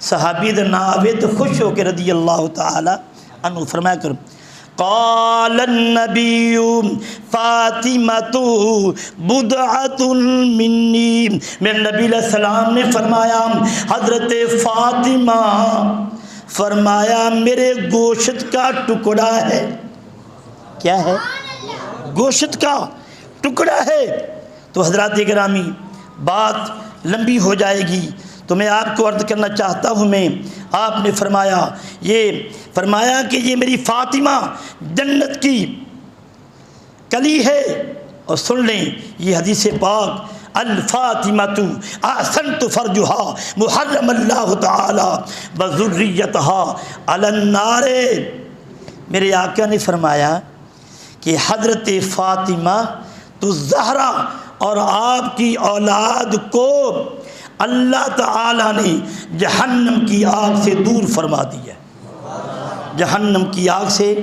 صحابی دا نا آوے تو خوش ہو کے رضی اللہ تعالی عنہ فرمایا کرو قال النبی فاطمۃ بضعۃ منی، میرے نبی علیہ السلام نے فرمایا حضرت فاطمہ فرمایا میرے گوشت کا ٹکڑا ہے۔ کیا ہے؟ گوشت کا ٹکڑا ہے۔ تو حضرات گرامی بات لمبی ہو جائے گی تو میں آپ کو عرض کرنا چاہتا ہوں میں، آپ نے فرمایا کہ یہ میری فاطمہ جنت کی کلی ہے۔ اور سن لیں یہ حدیث پاک الفاطمۃ احسنت فرجھا محرم اللہ تعالی وذریتها علی النار۔ میرے آقا نے فرمایا کہ حضرت فاطمہ تو زہرا اور آپ کی اولاد کو اللہ تعالیٰ نے جہنم کی آگ سے دور فرما دیا ہے، جہنم کی آگ سے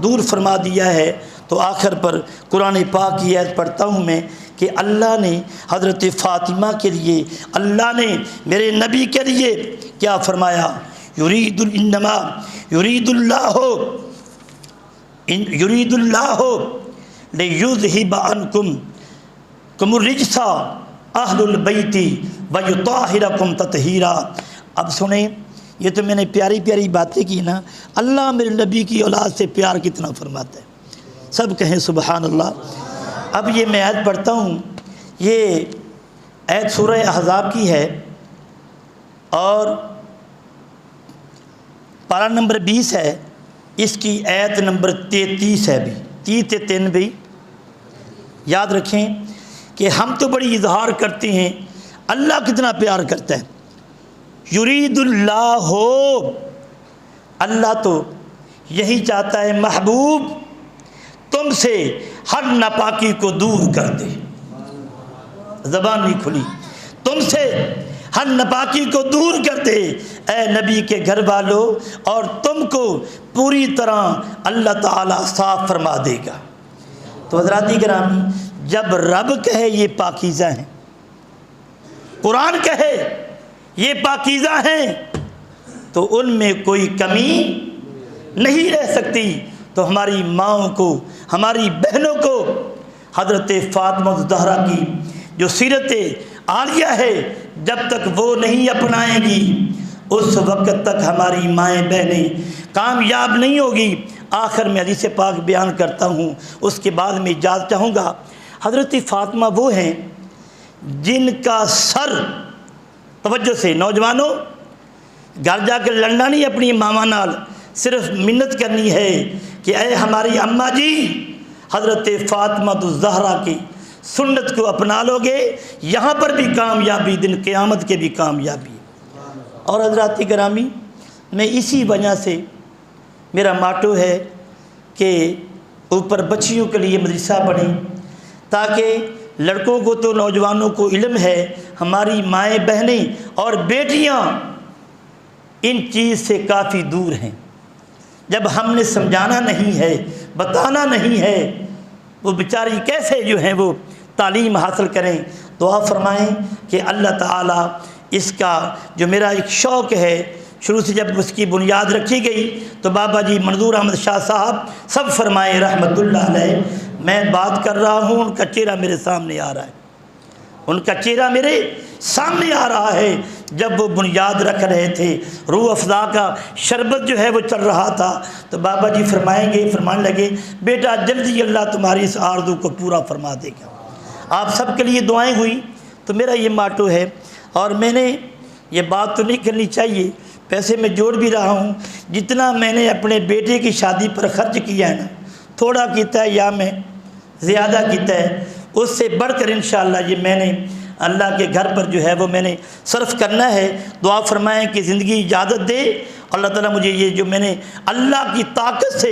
دور فرما دیا ہے۔ تو آخر پر قرآن پاک کی آیت پڑھتا ہوں میں کہ اللہ نے حضرت فاطمہ کے لیے، اللہ نے میرے نبی کے لیے کیا فرمایا؟ انما یرید اللہ لیذہب عنکم الرجس اہل البیت ویطہرکم تطہیرا۔ اب سنیں، یہ تو میں نے پیاری پیاری باتیں کی نا، اللہ میرے نبی کی اولاد سے پیار کتنا فرماتا ہے، سب کہیں سبحان اللہ۔ اب یہ میں آیت پڑھتا ہوں، یہ آیت سورہ احزاب کی ہے اور پارہ نمبر 20 ہے، اس کی آیت نمبر 33 ہے بھی، 33 بھی یاد رکھیں کہ ہم تو بڑی اظہار کرتے ہیں، اللہ کتنا پیار کرتا ہے۔ یرید اللہ ہو، اللہ تو یہی چاہتا ہے محبوب تم سے ہر ناپاکی کو دور کر دے، زبان نہیں کھلی، تم سے ہر ناپاکی کو دور کر دے اے نبی کے گھر والوں، اور تم کو پوری طرح اللہ تعالیٰ صاف فرما دے گا۔ تو حضرات گرامی جب رب کہے یہ پاکیزہ ہیں، قرآن کہے یہ پاکیزہ ہیں، تو ان میں کوئی کمی نہیں رہ سکتی۔ تو ہماری ماؤں کو، ہماری بہنوں کو حضرت فاطمہ الزہرا کی جو سیرت عالیہ ہے جب تک وہ نہیں اپنائیں گی اس وقت تک ہماری مائیں بہنیں کامیاب نہیں ہوگی۔ آخر میں حدیث پاک بیان کرتا ہوں، اس کے بعد میں اجازت چاہوں گا۔ حضرت فاطمہ وہ ہیں جن کا سر، توجہ سے نوجوانوں، گھر جا کے لڑنا نہیں اپنی ماما نال، صرف منت کرنی ہے کہ اے ہماری اماں جی حضرت فاطمہ الزہرا کی سنت کو اپنا لو گے، یہاں پر بھی کامیابی، دن قیامت کے بھی کامیابی۔ اور حضرات گرامی میں اسی وجہ سے میرا ماٹو ہے کہ اوپر بچیوں کے لیے مدرسہ بنے، تاکہ لڑکوں کو تو نوجوانوں کو علم ہے، ہماری مائیں بہنیں اور بیٹیاں ان چیز سے کافی دور ہیں۔ جب ہم نے سمجھانا نہیں ہے، بتانا نہیں ہے، وہ بیچاری کیسے جو ہیں وہ تعلیم حاصل کریں؟ دعا فرمائیں کہ اللہ تعالیٰ اس کا جو میرا ایک شوق ہے، شروع سے جب اس کی بنیاد رکھی گئی تو بابا جی منظور احمد شاہ صاحب سب فرمائے رحمت اللہ علیہ، میں بات کر رہا ہوں ان کا چہرہ میرے سامنے آ رہا ہے، ان کا چہرہ میرے سامنے آ رہا ہے جب وہ بنیاد رکھ رہے تھے، روح افزا کا شربت جو ہے وہ چل رہا تھا، تو بابا جی فرمانے لگے بیٹا جلدی اللہ تمہاری اس آرزو کو پورا فرما دے گا۔ آپ سب کے لیے دعائیں ہوئی۔ تو میرا یہ ماٹو ہے، اور میں نے یہ بات تو نہیں کرنی چاہیے، پیسے میں جوڑ بھی رہا ہوں، جتنا میں نے اپنے بیٹے کی شادی پر خرچ کیا ہے نا، تھوڑا کیتا ہے یا میں زیادہ کیتا ہے، اس سے بڑھ کر انشاءاللہ یہ میں نے اللہ کے گھر پر جو ہے وہ میں نے صرف کرنا ہے۔ دعا فرمائیں کہ زندگی اجازت دے، اللہ تعالیٰ مجھے یہ جو میں نے اللہ کی طاقت سے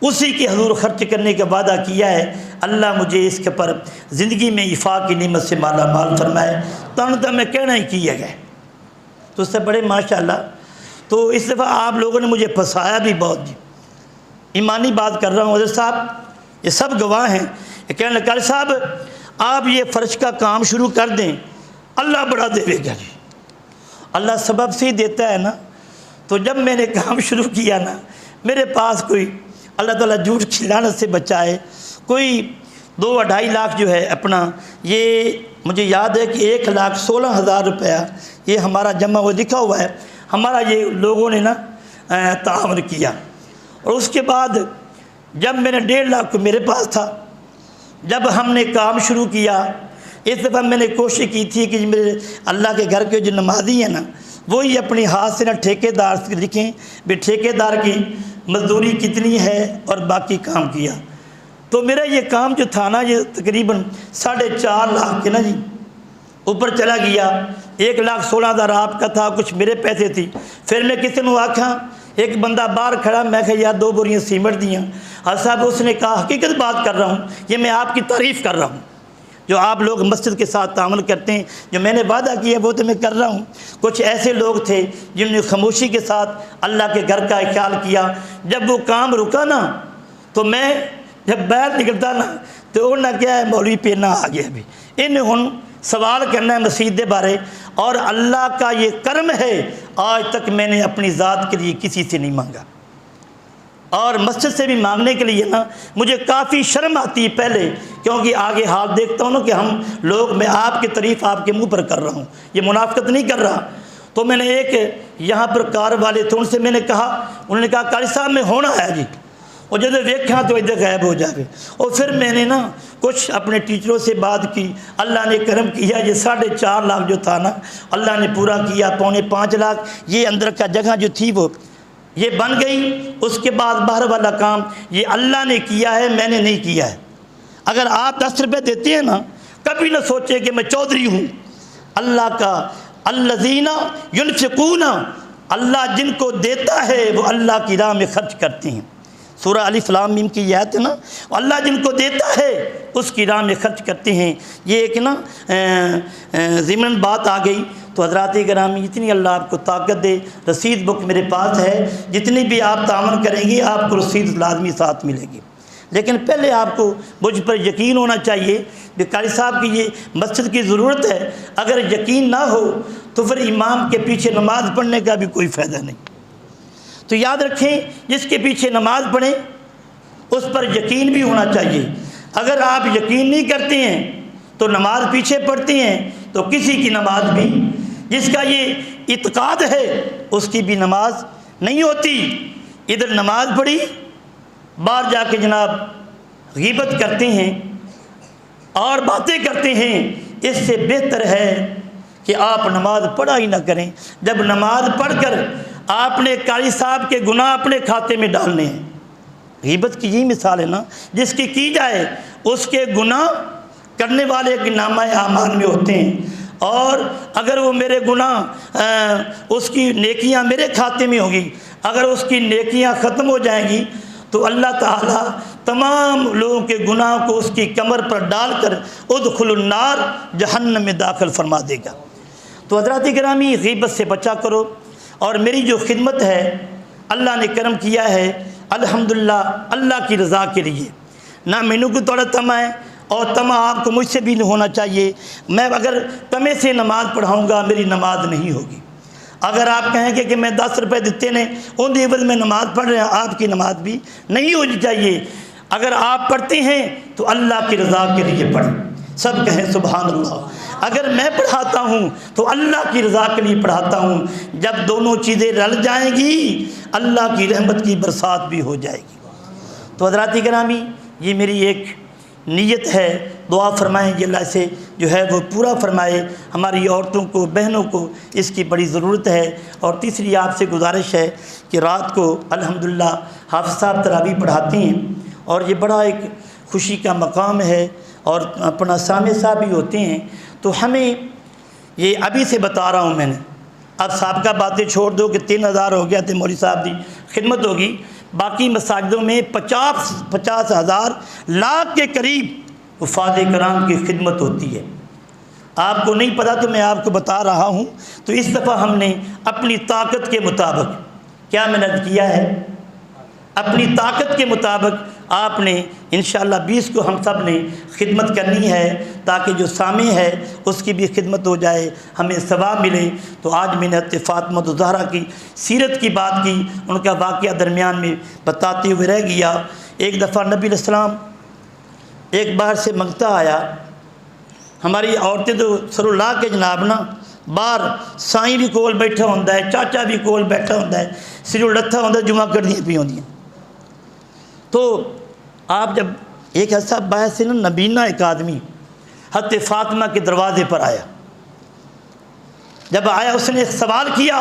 اسی کے حضور خرچ کرنے کا وعدہ کیا ہے، اللہ مجھے اس کے پر زندگی میں عفا کی نعمت سے مالا مال فرمائے۔ تو میں کہنا ہی کیا گیا تو اس سے بڑے ماشاءاللہ۔ تو اس دفعہ آپ لوگوں نے مجھے پھنسایا بھی بہت جی، ایمانی بات کر رہا ہوں حضرت صاحب، یہ سب گواہ ہیں، یہ کہنے لگا صاحب آپ یہ فرش کا کام شروع کر دیں، اللہ بڑا دے گا جی، اللہ سبب سے ہی دیتا ہے نا. تو جب میں نے کام شروع کیا نا، میرے پاس کوئی اللہ تعالیٰ جھوٹ کی لعنت سے بچائے کوئی 2-2.5 لاکھ جو ہے اپنا، یہ مجھے یاد ہے کہ 1,16,000 روپیہ یہ ہمارا جمع وہ لکھا ہوا ہے، ہمارا یہ لوگوں نے نا تعاون کیا. اور اس کے بعد جب میں نے 1.5 لاکھ کو میرے پاس تھا، جب ہم نے کام شروع کیا، اس دفعہ میں نے کوشش کی تھی کہ میرے اللہ کے گھر کے جو نمازی ہیں نا، وہی اپنی ہاتھ سے نا ٹھیکیدار سے لکھیں بھی ٹھیکیدار کی مزدوری کتنی ہے اور باقی کام کیا. تو میرا یہ کام جو تھا نا، یہ تقریباً 4.5 لاکھ کے نا جی اوپر چلا گیا. 1,16,000 آپ کا تھا، کچھ میرے پیسے تھی. پھر میں کسی نے آکھا، ایک بندہ باہر کھڑا، میں کہا یار 2 بوریاں سیمنٹ دیاں. صاحب اس نے کہا حقیقت بات کر رہا ہوں، یہ میں آپ کی تعریف کر رہا ہوں، جو آپ لوگ مسجد کے ساتھ تعامل کرتے ہیں، جو میں نے وعدہ کیا وہ تو میں کر رہا ہوں. کچھ ایسے لوگ تھے جنہوں نے خاموشی کے ساتھ اللہ کے گھر کا خیال کیا. جب وہ کام رکا نا، تو میں جب باہر نکلتا نا تو انہوں نے کیا ہے، مولوی پینا آ گیا بھی، انہیں ہن سوال کرنا ہے مسجد کے بارے. اور اللہ کا یہ کرم ہے، آج تک میں نے اپنی ذات کے لیے کسی سے نہیں مانگا، اور مسجد سے بھی مانگنے کے لیے نا مجھے کافی شرم آتی ہے پہلے، کیونکہ آگے حال دیکھتا ہوں نا کہ ہم لوگ، میں آپ کی تعریف آپ کے منہ پر کر رہا ہوں، یہ منافقت نہیں کر رہا. تو میں نے ایک یہاں پر کار والے تھے، ان سے میں نے کہا، انہوں نے کہا قاری صاحب میں ہونا ہے جی، اور جب دیکھا تو ادھر غائب ہو جائے. اور پھر میں نے نا کچھ اپنے ٹیچروں سے بات کی، اللہ نے کرم کیا، یہ 4.5 لاکھ جو تھا نا اللہ نے پورا کیا. 4.25 لاکھ یہ اندر کا جگہ جو تھی وہ یہ بن گئی. اس کے بعد باہر والا کام یہ اللہ نے کیا ہے، میں نے نہیں کیا ہے. اگر آپ 10 روپے دیتے ہیں نا، کبھی نہ سوچے کہ میں چودھری ہوں. اللہ کا الذین ینفقون، اللہ جن کو دیتا ہے وہ اللہ کی راہ میں خرچ کرتے ہیں. سورہ الف لام میم کی یہ آیت ہے نا، اللہ جن کو دیتا ہے اس کی راہ میں خرچ کرتے ہیں. یہ ایک نا ضمن بات آ گئی. تو حضرات گرامی، جتنی اللہ آپ کو طاقت دے، رسید بک میرے پاس ہے، جتنی بھی آپ تعاون کریں گے آپ کو رسید لازمی ساتھ ملے گی. لیکن پہلے آپ کو مجھ پر یقین ہونا چاہیے کہ قاری صاحب کی یہ مسجد کی ضرورت ہے. اگر یقین نہ ہو تو پھر امام کے پیچھے نماز پڑھنے کا بھی کوئی فائدہ نہیں. تو یاد رکھیں، جس کے پیچھے نماز پڑھیں اس پر یقین بھی ہونا چاہیے. اگر آپ یقین نہیں کرتے ہیں تو نماز پیچھے پڑھتے ہیں تو کسی کی نماز بھی، جس کا یہ اعتقاد ہے اس کی بھی نماز نہیں ہوتی. ادھر نماز پڑھی، باہر جا کے جناب غیبت کرتے ہیں اور باتیں کرتے ہیں. اس سے بہتر ہے کہ آپ نماز پڑھا ہی نہ کریں. جب نماز پڑھ کر آپ نے قاری صاحب کے گناہ اپنے کھاتے میں ڈالنے ہیں. غیبت کی یہی مثال ہے نا، جس کی جائے اس کے گناہ کرنے والے کے نامہ اعمال میں ہوتے ہیں. اور اگر وہ میرے گناہ اس کی نیکیاں میرے کھاتے میں ہوگی، اگر اس کی نیکیاں ختم ہو جائیں گی تو اللہ تعالیٰ تمام لوگوں کے گناہ کو اس کی کمر پر ڈال کر ادخلوا النار، جہنم میں داخل فرما دے گا. تو حضرات گرامی، غیبت سے بچا کرو. اور میری جو خدمت ہے اللہ نے کرم کیا ہے الحمدللہ اللہ کی رضا کے لیے. نہ مینوں کو تھوڑا تما ہے، اور تما آپ کو مجھ سے بھی نہیں ہونا چاہیے. میں اگر تمے سے نماز پڑھاؤں گا میری نماز نہیں ہوگی. اگر آپ کہیں گے کہ میں 10 روپے دیتے نے ان عوض میں نماز پڑھ رہے ہیں، آپ کی نماز بھی نہیں ہونی چاہیے. اگر آپ پڑھتے ہیں تو اللہ کی رضا کے لیے پڑھیں. سب کہیں سبحان اللہ. اگر میں پڑھاتا ہوں تو اللہ کی رضا کے لیے پڑھاتا ہوں. جب دونوں چیزیں رل جائیں گی اللہ کی رحمت کی برسات بھی ہو جائے گی. تو حضرات گرامی، یہ میری ایک نیت ہے. دعا فرمائیں کہ اللہ سے جو ہے وہ پورا فرمائے. ہماری عورتوں کو، بہنوں کو اس کی بڑی ضرورت ہے. اور تیسری آپ سے گزارش ہے کہ رات کو الحمدللہ حافظ صاحب تراویح پڑھاتے ہیں، اور یہ بڑا ایک خوشی کا مقام ہے. اور اپنا سامع صاحب بھی ہوتے ہیں. تو ہمیں یہ ابھی سے بتا رہا ہوں میں نے، اب سابقہ باتیں چھوڑ دو کہ 3000 ہو گیا تھے مولوی صاحب کی خدمت ہوگی. باقی مساجدوں میں 50,000 لاکھ کے قریب وفاد کرام کی خدمت ہوتی ہے. آپ کو نہیں پتہ تو میں آپ کو بتا رہا ہوں. تو اس دفعہ ہم نے اپنی طاقت کے مطابق کیا محنت کیا ہے، اپنی طاقت کے مطابق آپ نے انشاءاللہ 20 کو ہم سب نے خدمت کرنی ہے، تاکہ جو سامع ہے اس کی بھی خدمت ہو جائے، ہمیں ثواب ملے۔ تو آج میں نے حضرت فاطمہ الزہرا کی سیرت کی بات کی، ان کا واقعہ درمیان میں بتاتے ہوئے رہ گیا۔ ایک دفعہ نبی علیہ السلام ایک باہر سے منگتا آیا، ہماری عورتیں تو سر اللہ کے جناب نا باہر سائیں بھی کول بیٹھا ہوتا ہے، چاچا بھی کول بیٹھا ہوتا ہے، سر لتھا ہوتا ہے، جمعہ کردیاں پی ہوندیاں۔ تو آپ جب ایک ایسا باہر سے نا نبینہ ایک آدمی حضرت فاطمہ کے دروازے پر آیا، جب آیا اس نے ایک سوال کیا،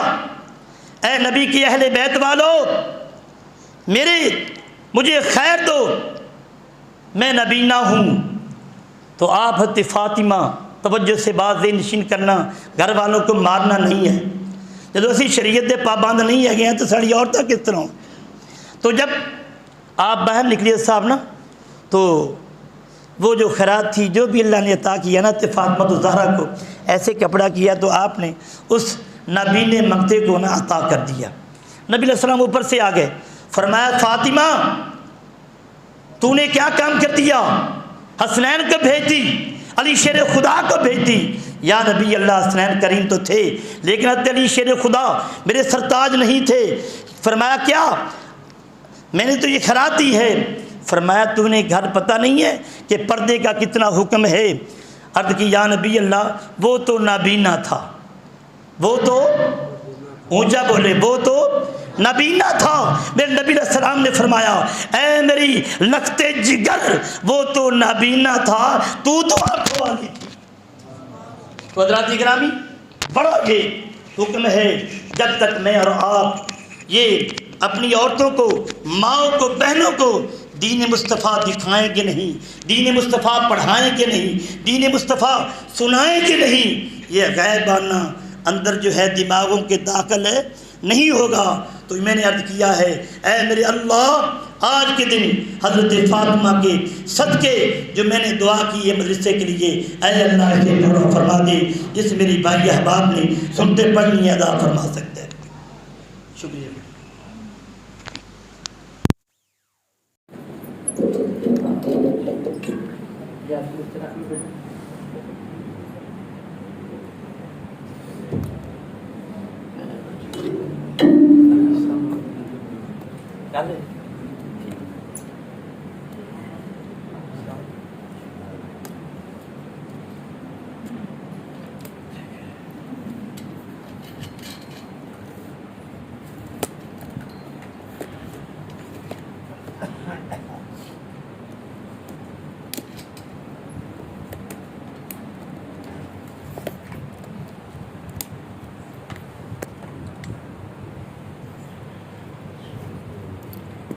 اے نبی کی اہل بیت والو، مجھے خیر دو، میں نبینہ ہوں۔ تو آپ حضرت فاطمہ توجہ سے بات ذہن نشین کرنا، گھر والوں کو مارنا نہیں ہے، جب اسی شریعت دے پابند نہیں ہے گئے تو ساری عورتیں کس طرح ہوں۔ تو جب آپ باہر نکلیے صاحب نا، تو وہ جو خیرات تھی، جو بھی اللہ نے عطا کیا نا تو فاطمہ الزہرا کو ایسے کپڑا کیا، تو آپ نے اس نابینے منگتے کو نا عطا کر دیا۔ نبی علیہ السلام اوپر سے آ گئے، فرمایا فاطمہ تو نے کیا کام کر دیا، حسنین کو بھیجتی، علی شیر خدا کو بھیجتی۔ یا نبی اللہ، حسنین کریم تو تھے لیکن حضرت علی شیر خدا میرے سرتاج نہیں تھے۔ فرمایا کیا، میں نے تو یہ خیرات دی ہے۔ فرمایا تو نے گھر پتہ نہیں ہے کہ پردے کا کتنا حکم ہے؟ عرض کی یا نبی اللہ، وہ تو نابینا تھا، وہ تو اونچا بولے، وہ تو نابینا تھا۔ میرے نبی علیہ السلام نے فرمایا اے میری لخت جگر، وہ تو نابینا تھا، تو آنکھوں والی تھی۔ تو حضرات گرامی، بڑا یہ حکم ہے، جب تک میں اور آپ یہ اپنی عورتوں کو، ماؤں کو، بہنوں کو دین مصطفیٰ دکھائیں گے نہیں، دین مصطفیٰ پڑھائیں گے نہیں، دین مصطفیٰ سنائیں گے نہیں، یہ غیبانہ اندر جو ہے دماغوں کے داخل ہے نہیں ہوگا۔ تو میں نے عرض کیا ہے اے میرے اللہ، آج کے دن حضرت فاطمہ کے صدقے جو میں نے دعا کی ہے مدرسے کے لیے، اے اللہ اسے پورا فرما دے، جس میری بھائی احباب نے سنتے پڑھنی ادا فرما سکتے ہیں۔ شکریہ۔